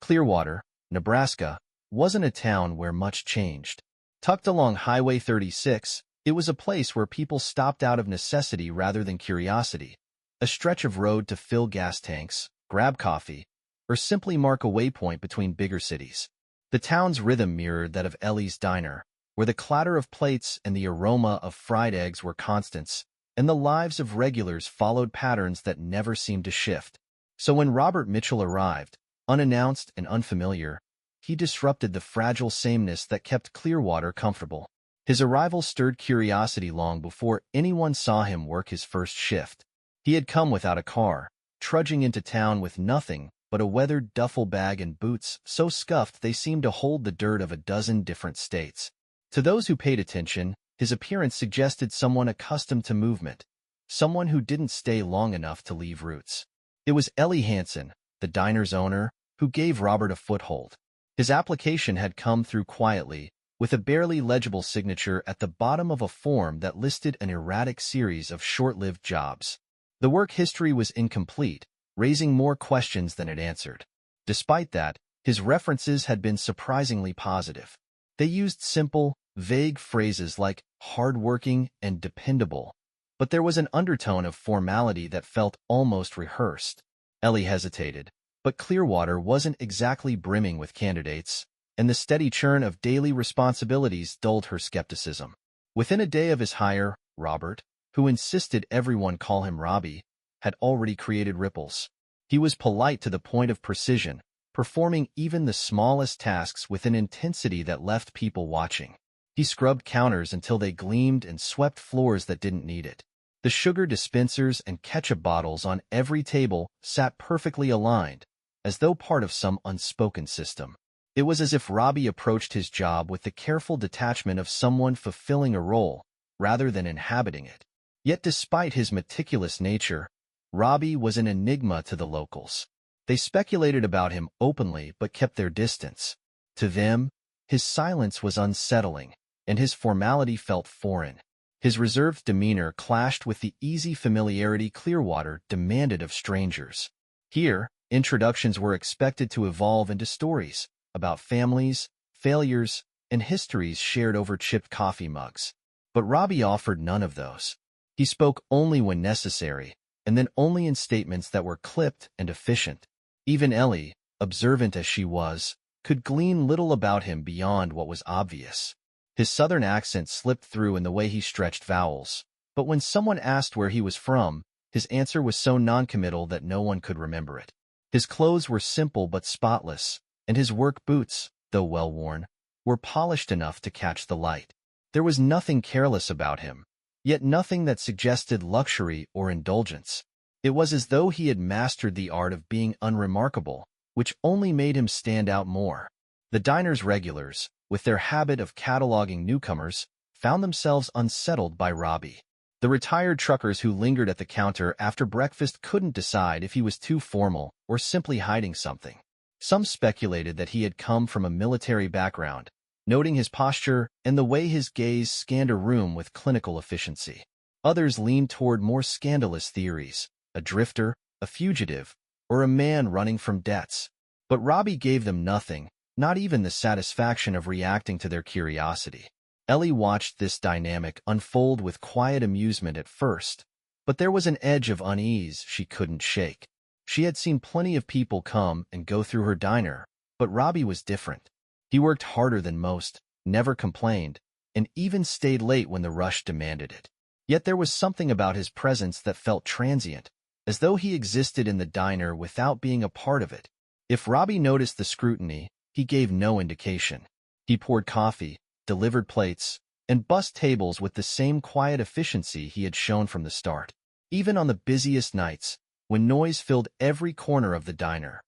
Clearwater, Nebraska, wasn't a town where much changed. Tucked along Highway 36, it was a place where people stopped out of necessity rather than curiosity, a stretch of road to fill gas tanks, grab coffee, or simply mark a waypoint between bigger cities. The town's rhythm mirrored that of Ellie's diner, where the clatter of plates and the aroma of fried eggs were constants, and the lives of regulars followed patterns that never seemed to shift. So when Robert Mitchell arrived, unannounced and unfamiliar, he disrupted the fragile sameness that kept Clearwater comfortable. His arrival stirred curiosity long before anyone saw him work his first shift. He had come without a car, trudging into town with nothing but a weathered duffel bag and boots so scuffed they seemed to hold the dirt of a dozen different states. To those who paid attention, his appearance suggested someone accustomed to movement, someone who didn't stay long enough to leave roots. It was Ellie Hansen, the diner's owner, who gave Robert a foothold. His application had come through quietly, with a barely legible signature at the bottom of a form that listed an erratic series of short-lived jobs. The work history was incomplete, raising more questions than it answered. Despite that, his references had been surprisingly positive. They used simple, vague phrases like hardworking and dependable, but there was an undertone of formality that felt almost rehearsed. Ellie hesitated, but Clearwater wasn't exactly brimming with candidates, and the steady churn of daily responsibilities dulled her skepticism. Within a day of his hire, Robert, who insisted everyone call him Robbie, had already created ripples. He was polite to the point of precision, performing even the smallest tasks with an intensity that left people watching. He scrubbed counters until they gleamed and swept floors that didn't need it. The sugar dispensers and ketchup bottles on every table sat perfectly aligned, as though part of some unspoken system. It was as if Robbie approached his job with the careful detachment of someone fulfilling a role, rather than inhabiting it. Yet despite his meticulous nature, Robbie was an enigma to the locals. They speculated about him openly but kept their distance. To them, his silence was unsettling, and his formality felt foreign. His reserved demeanor clashed with the easy familiarity Clearwater demanded of strangers. Here, introductions were expected to evolve into stories about families, failures, and histories shared over chipped coffee mugs. But Robbie offered none of those. He spoke only when necessary, and then only in statements that were clipped and efficient. Even Ellie, observant as she was, could glean little about him beyond what was obvious. His southern accent slipped through in the way he stretched vowels, but when someone asked where he was from, his answer was so noncommittal that no one could remember it. His clothes were simple but spotless, and his work boots, though well-worn, were polished enough to catch the light. There was nothing careless about him, yet nothing that suggested luxury or indulgence. It was as though he had mastered the art of being unremarkable, which only made him stand out more. The diner's regulars, with their habit of cataloging newcomers, found themselves unsettled by Robbie. The retired truckers who lingered at the counter after breakfast couldn't decide if he was too formal or simply hiding something. Some speculated that he had come from a military background, noting his posture and the way his gaze scanned a room with clinical efficiency. Others leaned toward more scandalous theories, a drifter, a fugitive, or a man running from debts. But Robbie gave them nothing, not even the satisfaction of reacting to their curiosity. Ellie watched this dynamic unfold with quiet amusement at first, but there was an edge of unease she couldn't shake. She had seen plenty of people come and go through her diner, but Robbie was different. He worked harder than most, never complained, and even stayed late when the rush demanded it. Yet there was something about his presence that felt transient, as though he existed in the diner without being a part of it. If Robbie noticed the scrutiny, he gave no indication. He poured coffee, delivered plates, and bussed tables with the same quiet efficiency he had shown from the start. Even on the busiest nights, when noise filled every corner of the diner,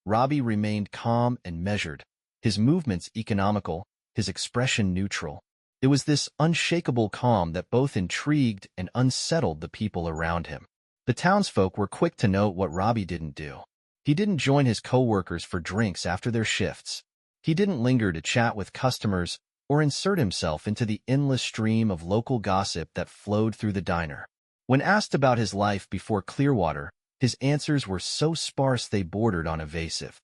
Robbie remained calm and measured, his movements economical, his expression neutral. It was this unshakable calm that both intrigued and unsettled the people around him. The townsfolk were quick to note what Robbie didn't do. He didn't join his co-workers for drinks after their shifts. He didn't linger to chat with customers or insert himself into the endless stream of local gossip that flowed through the diner. When asked about his life before Clearwater, his answers were so sparse they bordered on evasive.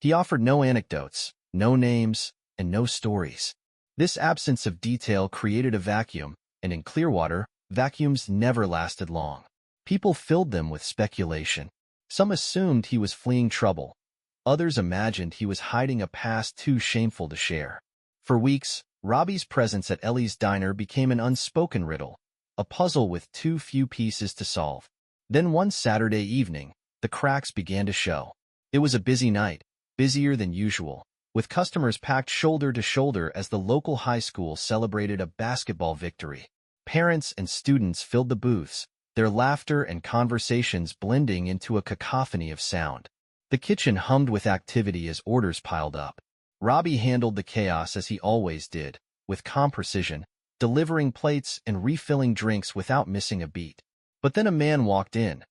He offered no anecdotes, no names, and no stories. This absence of detail created a vacuum, and in Clearwater, vacuums never lasted long. People filled them with speculation. Some assumed he was fleeing trouble. Others imagined he was hiding a past too shameful to share. For weeks, Robbie's presence at Ellie's diner became an unspoken riddle, a puzzle with too few pieces to solve. Then one Saturday evening, the cracks began to show. It was a busy night, busier than usual, with customers packed shoulder to shoulder as the local high school celebrated a basketball victory. Parents and students filled the booths, their laughter and conversations blending into a cacophony of sound. The kitchen hummed with activity as orders piled up. Robbie handled the chaos as he always did, with calm precision, delivering plates and refilling drinks without missing a beat. But then a man walked in,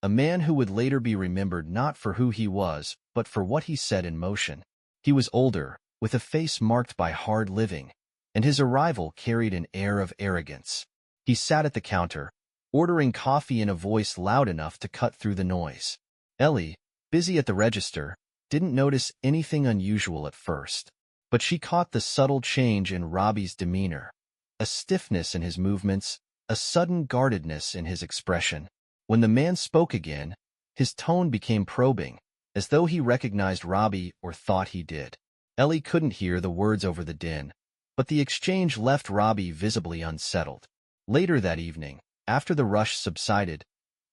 a man who would later be remembered not for who he was, but for what he set in motion. He was older, with a face marked by hard living, and his arrival carried an air of arrogance. He sat at the counter, ordering coffee in a voice loud enough to cut through the noise. Ellie, busy at the register, didn't notice anything unusual at first, but she caught the subtle change in Robbie's demeanor, a stiffness in his movements, a sudden guardedness in his expression. When the man spoke again, his tone became probing, as though he recognized Robbie or thought he did. Ellie couldn't hear the words over the din, but the exchange left Robbie visibly unsettled. Later that evening, after the rush subsided,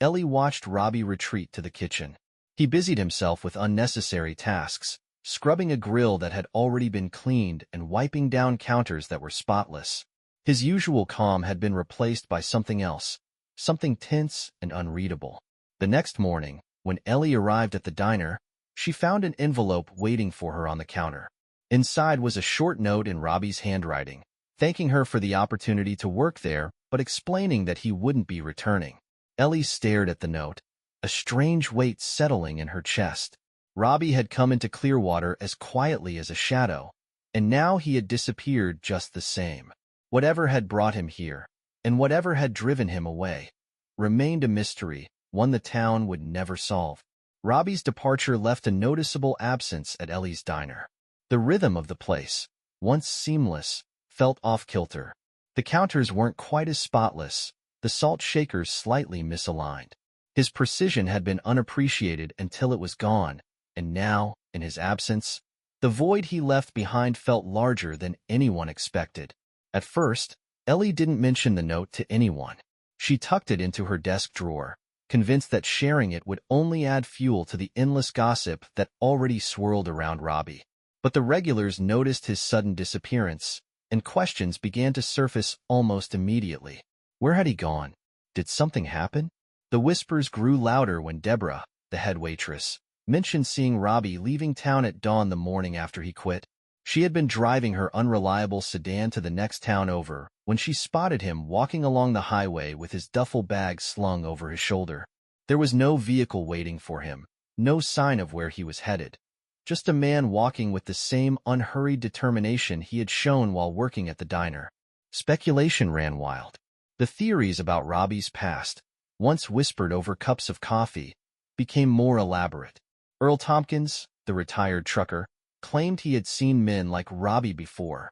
Ellie watched Robbie retreat to the kitchen. He busied himself with unnecessary tasks, scrubbing a grill that had already been cleaned and wiping down counters that were spotless. His usual calm had been replaced by something else, something tense and unreadable. The next morning, when Ellie arrived at the diner, she found an envelope waiting for her on the counter. Inside was a short note in Robbie's handwriting, thanking her for the opportunity to work there, but explaining that he wouldn't be returning. Ellie stared at the note, a strange weight settling in her chest. Robbie had come into Clearwater as quietly as a shadow, and now he had disappeared just the same. Whatever had brought him here, and whatever had driven him away, remained a mystery, one the town would never solve. Robbie's departure left a noticeable absence at Ellie's diner. The rhythm of the place, once seamless, felt off-kilter. The counters weren't quite as spotless, the salt shakers slightly misaligned. His precision had been unappreciated until it was gone, and now, in his absence, the void he left behind felt larger than anyone expected. At first, Ellie didn't mention the note to anyone. She tucked it into her desk drawer, convinced that sharing it would only add fuel to the endless gossip that already swirled around Robbie. But the regulars noticed his sudden disappearance, and questions began to surface almost immediately. Where had he gone? Did something happen? The whispers grew louder when Deborah, the head waitress, mentioned seeing Robbie leaving town at dawn the morning after he quit. She had been driving her unreliable sedan to the next town over when she spotted him walking along the highway with his duffel bag slung over his shoulder. There was no vehicle waiting for him, no sign of where he was headed. Just a man walking with the same unhurried determination he had shown while working at the diner. Speculation ran wild. The theories about Robbie's past, once whispered over cups of coffee, became more elaborate. Earl Tompkins, the retired trucker, claimed he had seen men like Robbie before,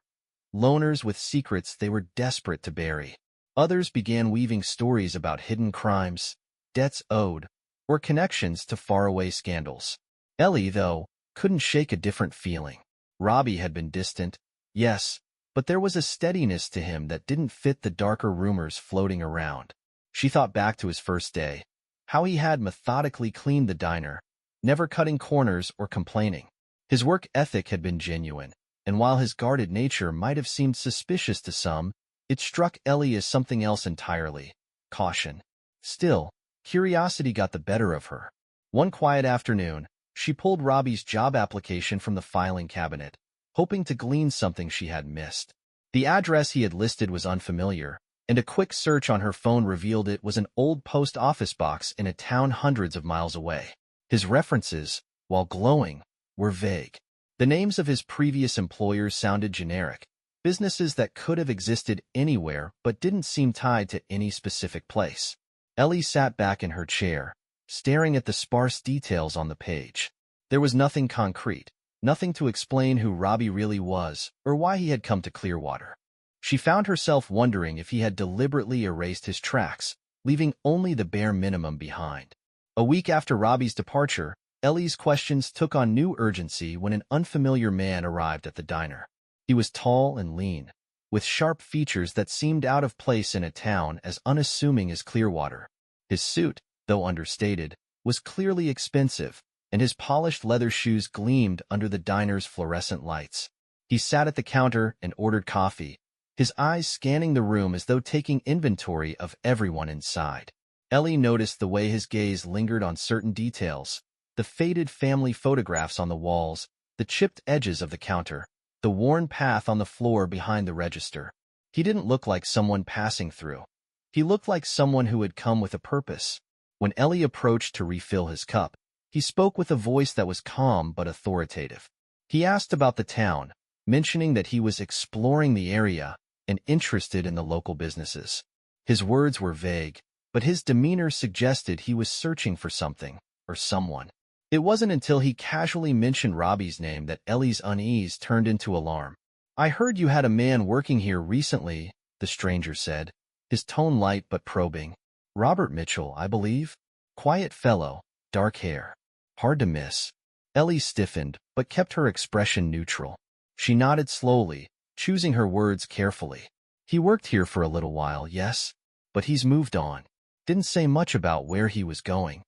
loners with secrets they were desperate to bury. Others began weaving stories about hidden crimes, debts owed, or connections to faraway scandals. Ellie, though, couldn't shake a different feeling. Robbie had been distant, yes, but there was a steadiness to him that didn't fit the darker rumors floating around. She thought back to his first day, how he had methodically cleaned the diner, never cutting corners or complaining. His work ethic had been genuine, and while his guarded nature might have seemed suspicious to some, it struck Ellie as something else entirely, caution. Still, curiosity got the better of her. One quiet afternoon, she pulled Robbie's job application from the filing cabinet, hoping to glean something she had missed. The address he had listed was unfamiliar, and a quick search on her phone revealed it was an old post office box in a town hundreds of miles away. His references, while glowing, were vague. The names of his previous employers sounded generic, businesses that could have existed anywhere but didn't seem tied to any specific place. Ellie sat back in her chair, staring at the sparse details on the page. There was nothing concrete, nothing to explain who Robbie really was or why he had come to Clearwater. She found herself wondering if he had deliberately erased his tracks, leaving only the bare minimum behind. A week after Robbie's departure, Ellie's questions took on new urgency when an unfamiliar man arrived at the diner. He was tall and lean, with sharp features that seemed out of place in a town as unassuming as Clearwater. His suit, though understated, was clearly expensive, and his polished leather shoes gleamed under the diner's fluorescent lights. He sat at the counter and ordered coffee, his eyes scanning the room as though taking inventory of everyone inside. Ellie noticed the way his gaze lingered on certain details, the faded family photographs on the walls, the chipped edges of the counter, the worn path on the floor behind the register. He didn't look like someone passing through. He looked like someone who had come with a purpose. When Ellie approached to refill his cup, he spoke with a voice that was calm but authoritative. He asked about the town, mentioning that he was exploring the area and interested in the local businesses. His words were vague, but his demeanor suggested he was searching for something or someone. It wasn't until he casually mentioned Robbie's name that Ellie's unease turned into alarm. "I heard you had a man working here recently," the stranger said, his tone light but probing. "Robert Mitchell, I believe? Quiet fellow, dark hair. Hard to miss." Ellie stiffened, but kept her expression neutral. She nodded slowly, choosing her words carefully. "He worked here for a little while, yes, but he's moved on." Didn't say much about where he was going.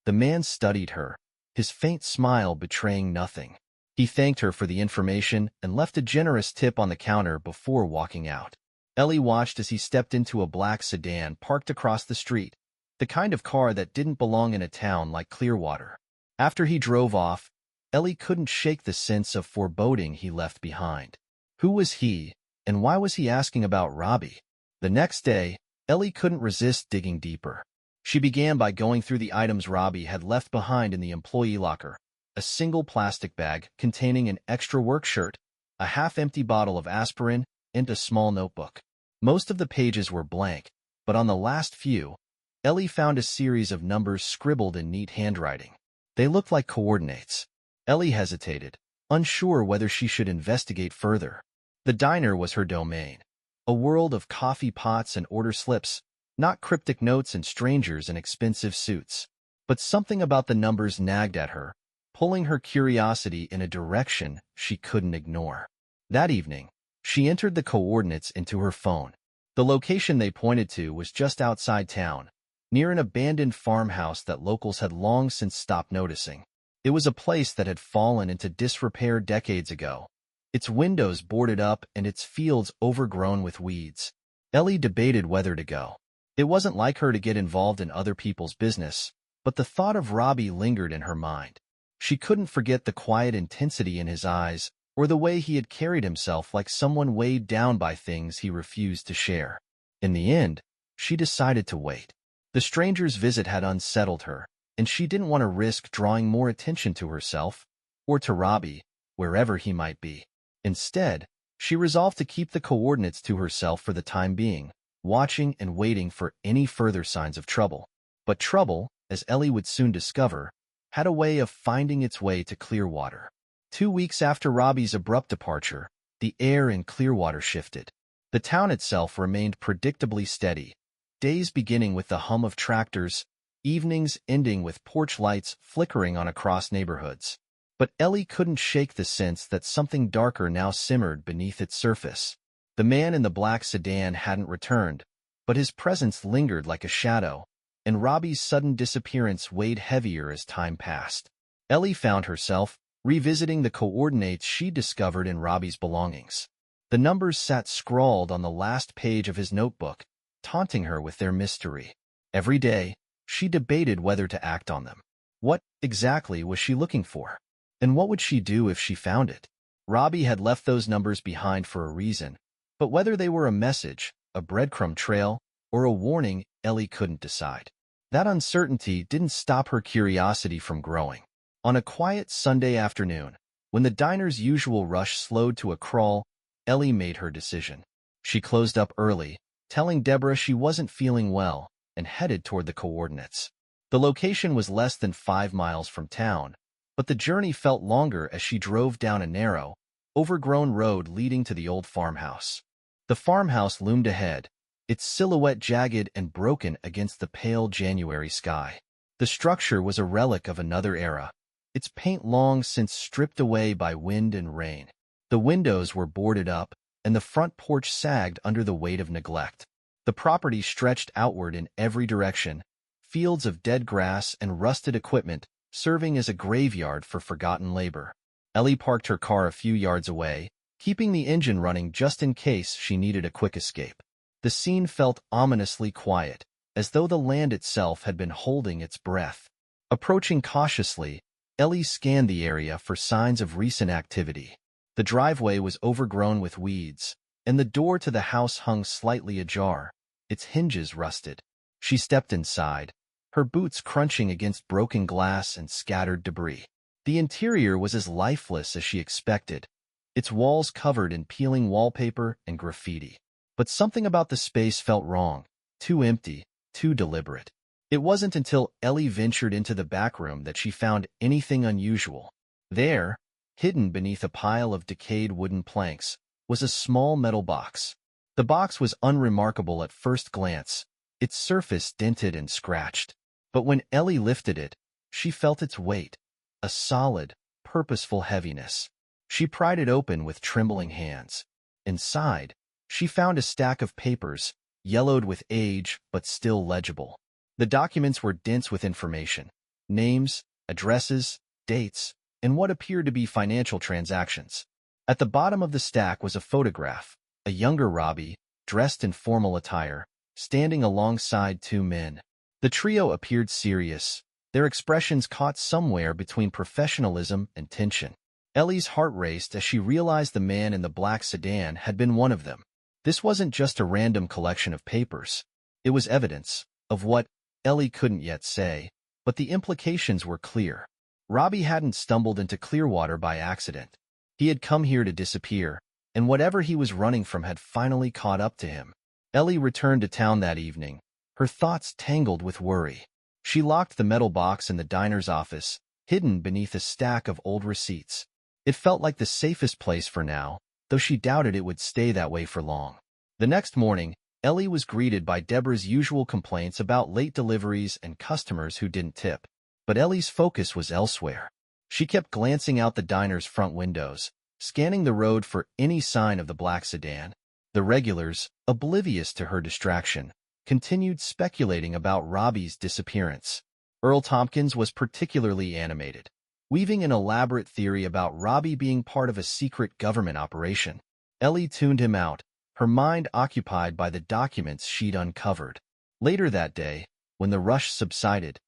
The man studied her, his faint smile betraying nothing. He thanked her for the information and left a generous tip on the counter before walking out. Ellie watched as he stepped into a black sedan parked across the street, the kind of car that didn't belong in a town like Clearwater. After he drove off, Ellie couldn't shake the sense of foreboding he left behind. Who was he, and why was he asking about Robbie? The next day, Ellie couldn't resist digging deeper. She began by going through the items Robbie had left behind in the employee locker: a single plastic bag containing an extra work shirt, a half-empty bottle of aspirin, and a small notebook. Most of the pages were blank, but on the last few, Ellie found a series of numbers scribbled in neat handwriting. They looked like coordinates. Ellie hesitated, unsure whether she should investigate further. The diner was her domain, a world of coffee pots and order slips, not cryptic notes and strangers in expensive suits. But something about the numbers nagged at her, pulling her curiosity in a direction she couldn't ignore. That evening, she entered the coordinates into her phone. The location they pointed to was just outside town, near an abandoned farmhouse that locals had long since stopped noticing. It was a place that had fallen into disrepair decades ago, its windows boarded up and its fields overgrown with weeds. Ellie debated whether to go. It wasn't like her to get involved in other people's business, but the thought of Robbie lingered in her mind. She couldn't forget the quiet intensity in his eyes, or the way he had carried himself like someone weighed down by things he refused to share. In the end, she decided to wait. The stranger's visit had unsettled her, and she didn't want to risk drawing more attention to herself, or to Robbie, wherever he might be. Instead, she resolved to keep the coordinates to herself for the time being, watching and waiting for any further signs of trouble. But trouble, as Ellie would soon discover, had a way of finding its way to Clearwater. 2 weeks after Robbie's abrupt departure, the air in Clearwater shifted. The town itself remained predictably steady, days beginning with the hum of tractors, evenings ending with porch lights flickering on across neighborhoods. But Ellie couldn't shake the sense that something darker now simmered beneath its surface. The man in the black sedan hadn't returned, but his presence lingered like a shadow, and Robbie's sudden disappearance weighed heavier as time passed. Ellie found herself revisiting the coordinates she discovered in Robbie's belongings. The numbers sat scrawled on the last page of his notebook, taunting her with their mystery. Every day, she debated whether to act on them. What, exactly, was she looking for? And what would she do if she found it? Robbie had left those numbers behind for a reason, but whether they were a message, a breadcrumb trail, or a warning, Ellie couldn't decide. That uncertainty didn't stop her curiosity from growing. On a quiet Sunday afternoon, when the diner's usual rush slowed to a crawl, Ellie made her decision. She closed up early, telling Deborah she wasn't feeling well, and headed toward the coordinates. The location was less than 5 miles from town, But the journey felt longer as she drove down a narrow, overgrown road leading to the old farmhouse. The farmhouse loomed ahead, its silhouette jagged and broken against the pale January sky. The structure was a relic of another era, its paint long since stripped away by wind and rain. The windows were boarded up, and the front porch sagged under the weight of neglect. The property stretched outward in every direction, fields of dead grass and rusted equipment serving as a graveyard for forgotten labor. Ellie parked her car a few yards away, keeping the engine running just in case she needed a quick escape. The scene felt ominously quiet, as though the land itself had been holding its breath. Approaching cautiously, Ellie scanned the area for signs of recent activity. The driveway was overgrown with weeds, and the door to the house hung slightly ajar, its hinges rusted. She stepped inside, her boots crunching against broken glass and scattered debris. The interior was as lifeless as she expected, its walls covered in peeling wallpaper and graffiti. But something about the space felt wrong, too empty, too deliberate. It wasn't until Ellie ventured into the back room that she found anything unusual. There, hidden beneath a pile of decayed wooden planks, was a small metal box. The box was unremarkable at first glance, its surface dented and scratched. But when Ellie lifted it, she felt its weight, a solid, purposeful heaviness. She pried it open with trembling hands. Inside, she found a stack of papers, yellowed with age but still legible. The documents were dense with information: names, addresses, dates, and what appeared to be financial transactions. At the bottom of the stack was a photograph, a younger Robbie, dressed in formal attire, standing alongside two men. The trio appeared serious, their expressions caught somewhere between professionalism and tension. Ellie's heart raced as she realized the man in the black sedan had been one of them. This wasn't just a random collection of papers. It was evidence of what Ellie couldn't yet say, but the implications were clear. Robbie hadn't stumbled into Clearwater by accident. He had come here to disappear, and whatever he was running from had finally caught up to him. Ellie returned to town that evening, her thoughts tangled with worry. She locked the metal box in the diner's office, hidden beneath a stack of old receipts. It felt like the safest place for now, though she doubted it would stay that way for long. The next morning, Ellie was greeted by Deborah's usual complaints about late deliveries and customers who didn't tip. But Ellie's focus was elsewhere. She kept glancing out the diner's front windows, scanning the road for any sign of the black sedan. The regulars, oblivious to her distraction, continued speculating about Robbie's disappearance. Earl Tompkins was particularly animated, weaving an elaborate theory about Robbie being part of a secret government operation. Ellie tuned him out, her mind occupied by the documents she'd uncovered. Later that day, when the rush subsided,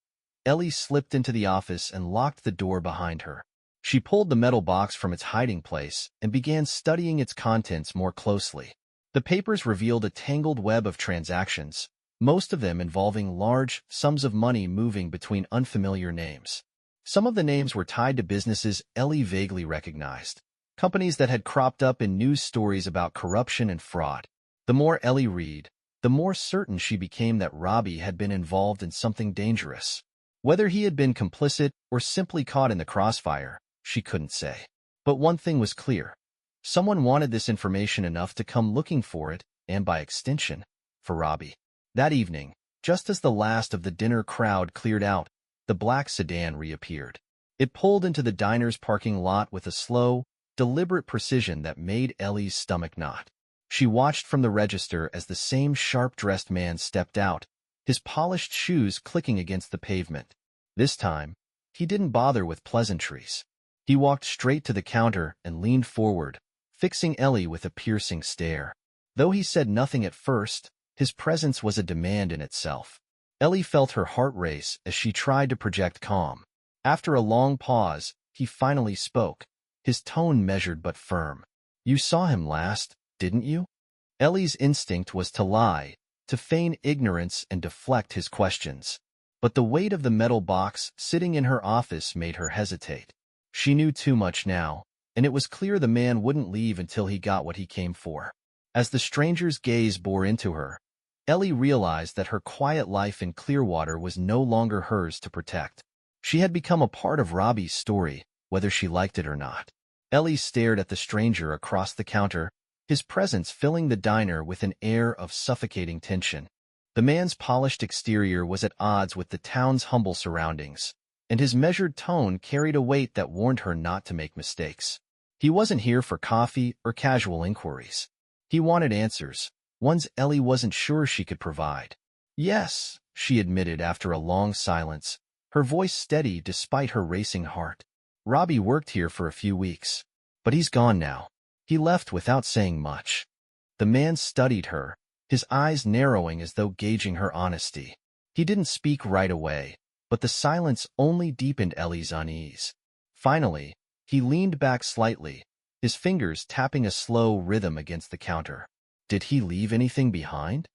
Ellie slipped into the office and locked the door behind her. She pulled the metal box from its hiding place and began studying its contents more closely. The papers revealed a tangled web of transactions, most of them involving large sums of money moving between unfamiliar names. Some of the names were tied to businesses Ellie vaguely recognized, companies that had cropped up in news stories about corruption and fraud. The more Ellie read, the more certain she became that Robbie had been involved in something dangerous. Whether he had been complicit or simply caught in the crossfire, she couldn't say. But one thing was clear. Someone wanted this information enough to come looking for it, and by extension, for Robbie. That evening, just as the last of the dinner crowd cleared out, the black sedan reappeared. It pulled into the diner's parking lot with a slow, deliberate precision that made Ellie's stomach knot. She watched from the register as the same sharp-dressed man stepped out, his polished shoes clicking against the pavement. This time, he didn't bother with pleasantries. He walked straight to the counter and leaned forward, fixing Ellie with a piercing stare. Though he said nothing at first, his presence was a demand in itself. Ellie felt her heart race as she tried to project calm. After a long pause, he finally spoke, his tone measured but firm. "You saw him last, didn't you?" Ellie's instinct was to lie, to feign ignorance and deflect his questions. But the weight of the metal box sitting in her office made her hesitate. She knew too much now, and it was clear the man wouldn't leave until he got what he came for. As the stranger's gaze bore into her, Ellie realized that her quiet life in Clearwater was no longer hers to protect. She had become a part of Robbie's story, whether she liked it or not. Ellie stared at the stranger across the counter, his presence filling the diner with an air of suffocating tension. The man's polished exterior was at odds with the town's humble surroundings, and his measured tone carried a weight that warned her not to make mistakes. He wasn't here for coffee or casual inquiries. He wanted answers, ones Ellie wasn't sure she could provide. Yes, she admitted after a long silence, her voice steady despite her racing heart. Robbie worked here for a few weeks, but he's gone now. He left without saying much. The man studied her, his eyes narrowing as though gauging her honesty. He didn't speak right away, but the silence only deepened Ellie's unease. Finally, he leaned back slightly, his fingers tapping a slow rhythm against the counter. Did he leave anything behind?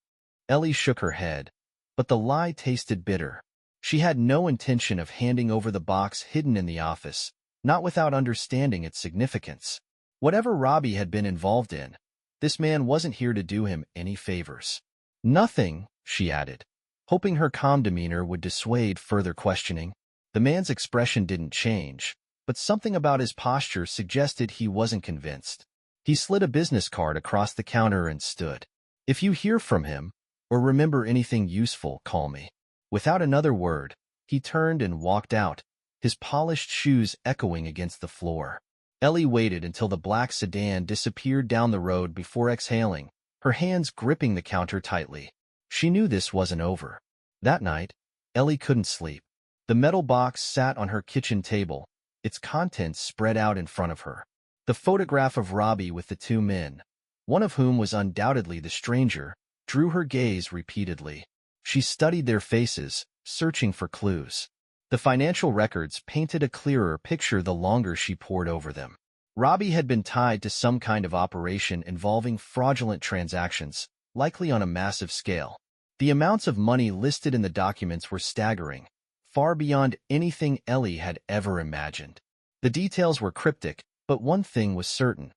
Ellie shook her head, but the lie tasted bitter. She had no intention of handing over the box hidden in the office, not without understanding its significance. Whatever Robbie had been involved in, this man wasn't here to do him any favors. Nothing, she added, hoping her calm demeanor would dissuade further questioning. The man's expression didn't change, but something about his posture suggested he wasn't convinced. He slid a business card across the counter and stood. If you hear from him, or remember anything useful, call me. Without another word, he turned and walked out, his polished shoes echoing against the floor. Ellie waited until the black sedan disappeared down the road before exhaling, her hands gripping the counter tightly. She knew this wasn't over. That night, Ellie couldn't sleep. The metal box sat on her kitchen table, its contents spread out in front of her. The photograph of Robbie with the two men, one of whom was undoubtedly the stranger, drew her gaze repeatedly. She studied their faces, searching for clues. The financial records painted a clearer picture the longer she pored over them. Robbie had been tied to some kind of operation involving fraudulent transactions, likely on a massive scale. The amounts of money listed in the documents were staggering, far beyond anything Ellie had ever imagined. The details were cryptic, but one thing was certain.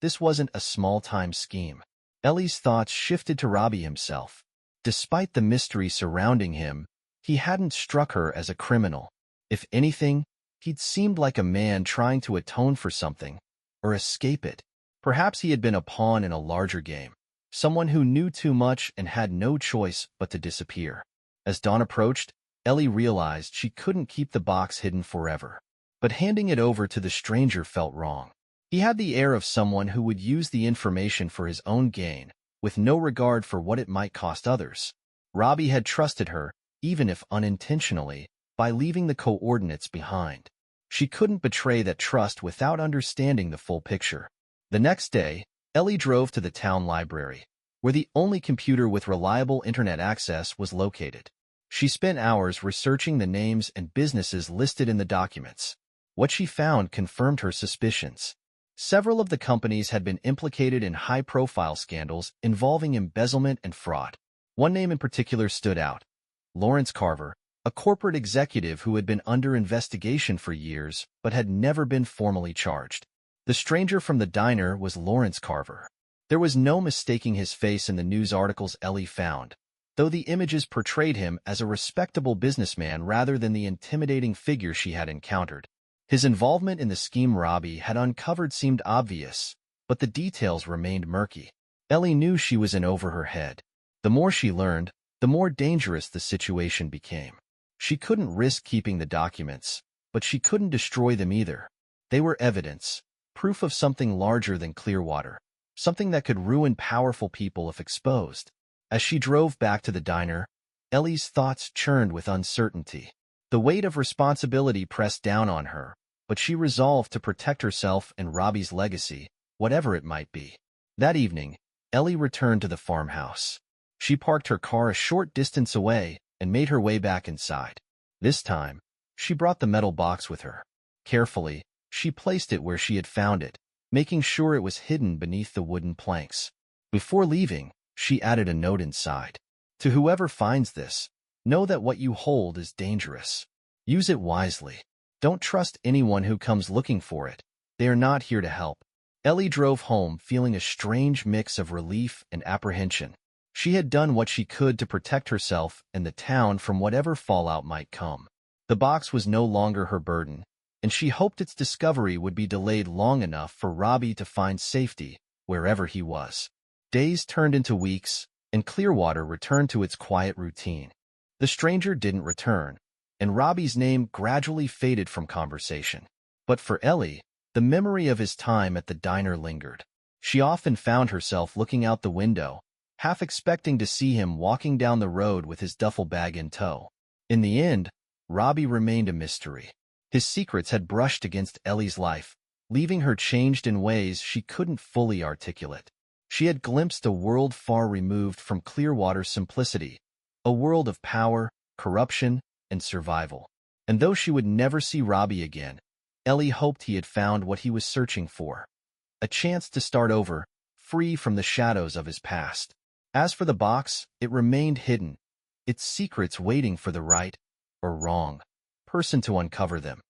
This wasn't a small-time scheme. Ellie's thoughts shifted to Robbie himself. Despite the mystery surrounding him, he hadn't struck her as a criminal. If anything, he'd seemed like a man trying to atone for something, or escape it. Perhaps he had been a pawn in a larger game, someone who knew too much and had no choice but to disappear. As dawn approached, Ellie realized she couldn't keep the box hidden forever. But handing it over to the stranger felt wrong. He had the air of someone who would use the information for his own gain, with no regard for what it might cost others. Robbie had trusted her, even if unintentionally, by leaving the coordinates behind. She couldn't betray that trust without understanding the full picture. The next day, Ellie drove to the town library, where the only computer with reliable internet access was located. She spent hours researching the names and businesses listed in the documents. What she found confirmed her suspicions. Several of the companies had been implicated in high-profile scandals involving embezzlement and fraud. One name in particular stood out: Lawrence Carver, a corporate executive who had been under investigation for years but had never been formally charged. The stranger from the diner was Lawrence Carver. There was no mistaking his face in the news articles Ellie found, though the images portrayed him as a respectable businessman rather than the intimidating figure she had encountered. His involvement in the scheme Robbie had uncovered seemed obvious, but the details remained murky. Ellie knew she was in over her head. The more she learned, the more dangerous the situation became. She couldn't risk keeping the documents, but she couldn't destroy them either. They were evidence, proof of something larger than Clearwater, something that could ruin powerful people if exposed. As she drove back to the diner, Ellie's thoughts churned with uncertainty. The weight of responsibility pressed down on her, but she resolved to protect herself and Robbie's legacy, whatever it might be. That evening, Ellie returned to the farmhouse. She parked her car a short distance away and made her way back inside. This time, she brought the metal box with her. Carefully, she placed it where she had found it, making sure it was hidden beneath the wooden planks. Before leaving, she added a note inside. To whoever finds this, know that what you hold is dangerous. Use it wisely. Don't trust anyone who comes looking for it. They are not here to help. Ellie drove home feeling a strange mix of relief and apprehension. She had done what she could to protect herself and the town from whatever fallout might come. The box was no longer her burden, and she hoped its discovery would be delayed long enough for Robbie to find safety wherever he was. Days turned into weeks, and Clearwater returned to its quiet routine. The stranger didn't return, and Robbie's name gradually faded from conversation. But for Ellie, the memory of his time at the diner lingered. She often found herself looking out the window, half expecting to see him walking down the road with his duffel bag in tow. In the end, Robbie remained a mystery. His secrets had brushed against Ellie's life, leaving her changed in ways she couldn't fully articulate. She had glimpsed a world far removed from Clearwater's simplicity, a world of power, corruption, and survival. And though she would never see Robbie again, Ellie hoped he had found what he was searching for, a chance to start over, free from the shadows of his past. As for the box, it remained hidden, its secrets waiting for the right, or wrong, person to uncover them.